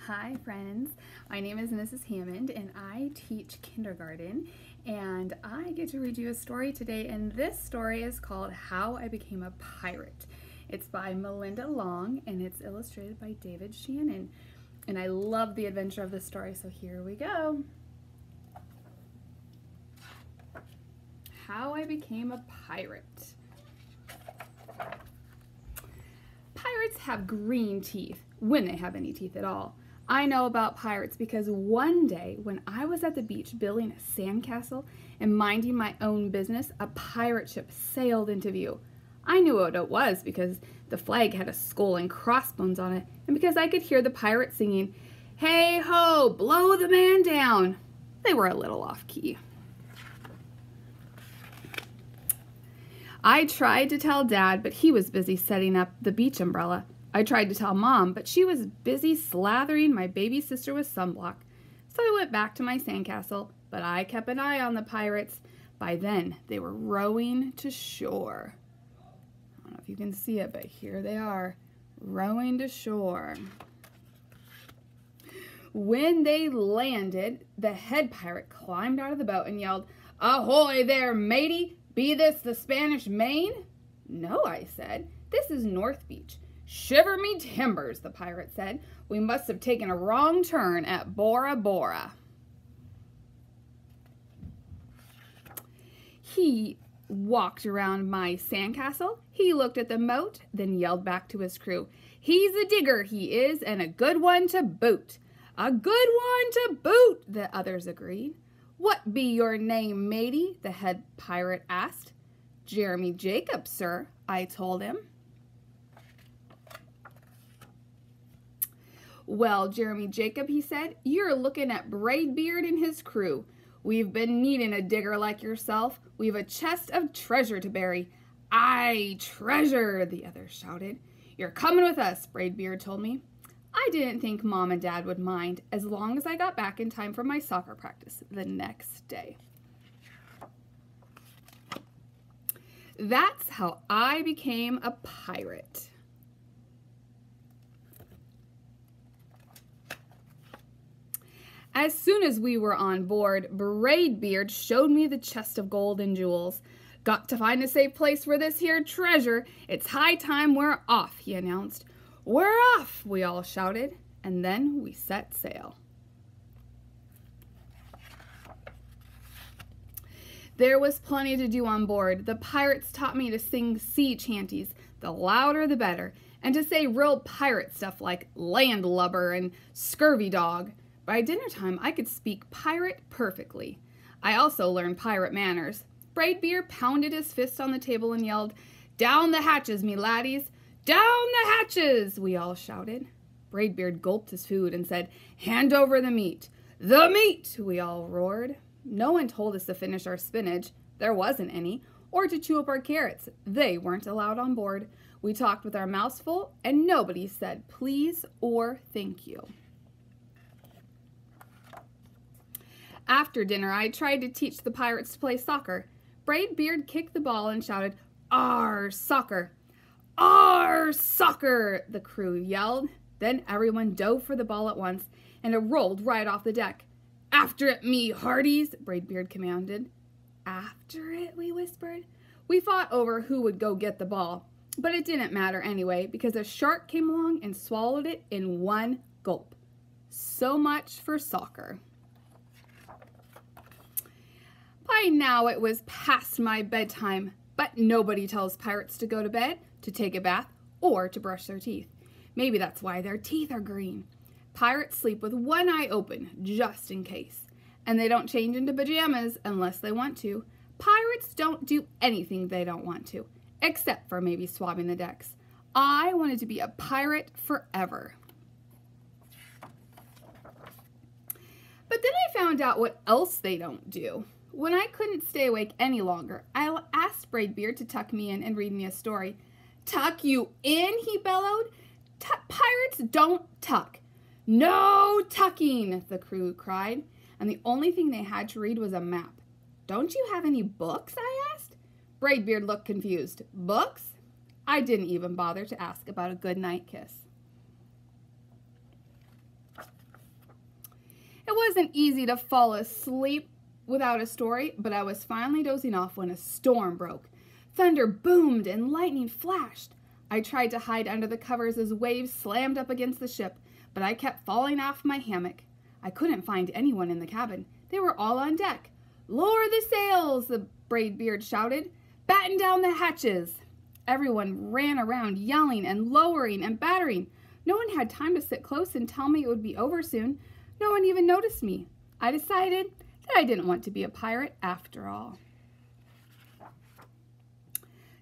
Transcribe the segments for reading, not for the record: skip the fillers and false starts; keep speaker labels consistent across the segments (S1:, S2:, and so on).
S1: Hi friends, my name is Mrs. Hammond and I teach kindergarten, and I get to read you a story today, and this story is called How I Became a Pirate. It's by Melinda and it's illustrated by David Shannon, and I love the adventure of this story, so here we go. How I Became a Pirate. Pirates have green teeth, when they have any teeth at all. I know about pirates because one day when I was at the beach building a sandcastle and minding my own business, a pirate ship sailed into view. I knew what it was because the flag had a skull and crossbones on it, and because I could hear the pirates singing, "Hey ho, blow the man down." They were a little off key. I tried to tell Dad, but he was busy setting up the beach umbrella. I tried to tell Mom, but she was busy slathering my baby sister with sunblock. So I went back to my sandcastle, but I kept an eye on the pirates. By then, they were rowing to shore. I don't know if you can see it, but here they are, rowing to shore. When they landed, the head pirate climbed out of the boat and yelled, "Ahoy there, matey! Be this the Spanish Main?" "No," I said. "This is North Beach." "Shiver me timbers," the pirate said. "We must have taken a wrong turn at Bora Bora." He walked around my sandcastle. He looked at the moat, then yelled back to his crew, "He's a digger, he is, and a good one to boot." "A good one to boot," the others agreed. "What be your name, matey?" the head pirate asked. "Jeremy Jacob, sir," I told him. "Well, Jeremy Jacob," he said, "you're looking at Braidbeard and his crew. We've been needing a digger like yourself. We've a chest of treasure to bury." "Aye, treasure," the others shouted. "You're coming with us," Braidbeard told me. I didn't think Mom and Dad would mind as long as I got back in time for my soccer practice the next day. That's how I became a pirate. As soon as we were on board, Braidbeard showed me the chest of gold and jewels. "Got to find a safe place for this here treasure. It's high time we're off," he announced. "We're off," we all shouted, and then we set sail. There was plenty to do on board. The pirates taught me to sing sea chanties, the louder the better, and to say real pirate stuff like landlubber and scurvy dog. By dinner time, I could speak pirate perfectly. I also learned pirate manners. Braidbeard pounded his fist on the table and yelled, "Down the hatches, me laddies! Down the hatches!" we all shouted. Braidbeard gulped his food and said, "Hand over the meat." "The meat!" we all roared. No one told us to finish our spinach. There wasn't any. Or to chew up our carrots. They weren't allowed on board. We talked with our mouths full, and nobody said please or thank you. After dinner, I tried to teach the pirates to play soccer. Braidbeard kicked the ball and shouted, "Arr, soccer! Arr, soccer!" the crew yelled. Then everyone dove for the ball at once, and it rolled right off the deck. "After it, me hearties," Braidbeard commanded. "After it?" we whispered. We fought over who would go get the ball, but it didn't matter anyway because a shark came along and swallowed it in one gulp. So much for soccer. By now it was past my bedtime, but nobody tells pirates to go to bed, to take a bath, or to brush their teeth. Maybe that's why their teeth are green. Pirates sleep with one eye open, just in case. And they don't change into pajamas unless they want to. Pirates don't do anything they don't want to, except for maybe swabbing the decks. I wanted to be a pirate forever. But then I found out what else they don't do. When I couldn't stay awake any longer, I asked Braidbeard to tuck me in and read me a story. "Tuck you in?" he bellowed. "Pirates don't tuck." "No tucking," the crew cried, and the only thing they had to read was a map. "Don't you have any books?" I asked. Braidbeard looked confused. "Books?" I didn't even bother to ask about a goodnight kiss. wasn't easy to fall asleep without a story, but I was finally dozing off when a storm broke. Thunder boomed and lightning flashed. I tried to hide under the covers as waves slammed up against the ship, but I kept falling off my hammock. I couldn't find anyone in the cabin. They were all on deck. "Lower the sails," the Braidbeard shouted. "Batten down the hatches." Everyone ran around yelling and lowering and battering. No one had time to sit close and tell me it would be over soon. No one even noticed me. I decided that I didn't want to be a pirate after all.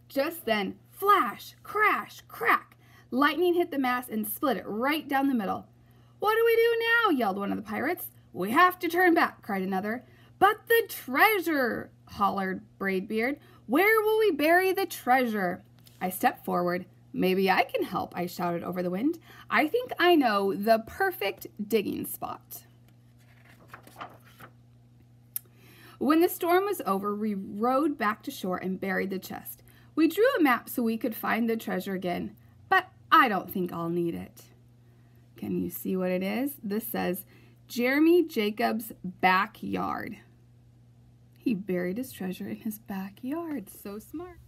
S1: Just then, flash, crash, crack. Lightning hit the mast and split it right down the middle. "What do we do now?" yelled one of the pirates. "We have to turn back," cried another. "But the treasure," hollered Braidbeard. "Where will we bury the treasure?" I stepped forward. "Maybe I can help," I shouted over the wind. "I think I know the perfect digging spot." When the storm was over, we rowed back to shore and buried the chest. We drew a map so we could find the treasure again, but I don't think I'll need it. Can you see what it is? This says, Jeremy Jacobs' backyard. He buried his treasure in his backyard. So smart.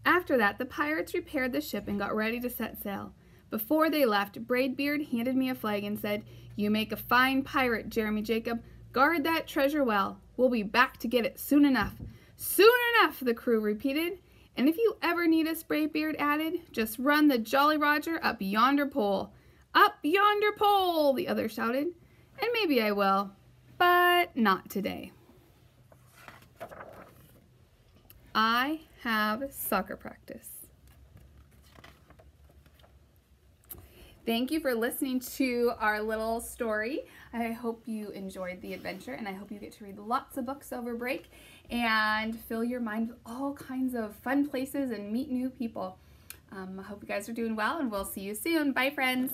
S1: After that, the pirates repaired the ship and got ready to set sail. Before they left, Braidbeard handed me a flag and said, "You make a fine pirate, Jeremy Jacob. Guard that treasure well. We'll be back to get it soon enough." "Soon enough," the crew repeated. "And if you ever need us," Braidbeard added, "just run the Jolly Roger up yonder pole." "Up yonder pole," the other shouted. "And maybe I will, but not today. I have soccer practice." Thank you for listening to our little story. I hope you enjoyed the adventure, and I hope you get to read lots of books over break and fill your mind with all kinds of fun places and meet new people. I hope you guys are doing well, and we'll see you soon. Bye, friends.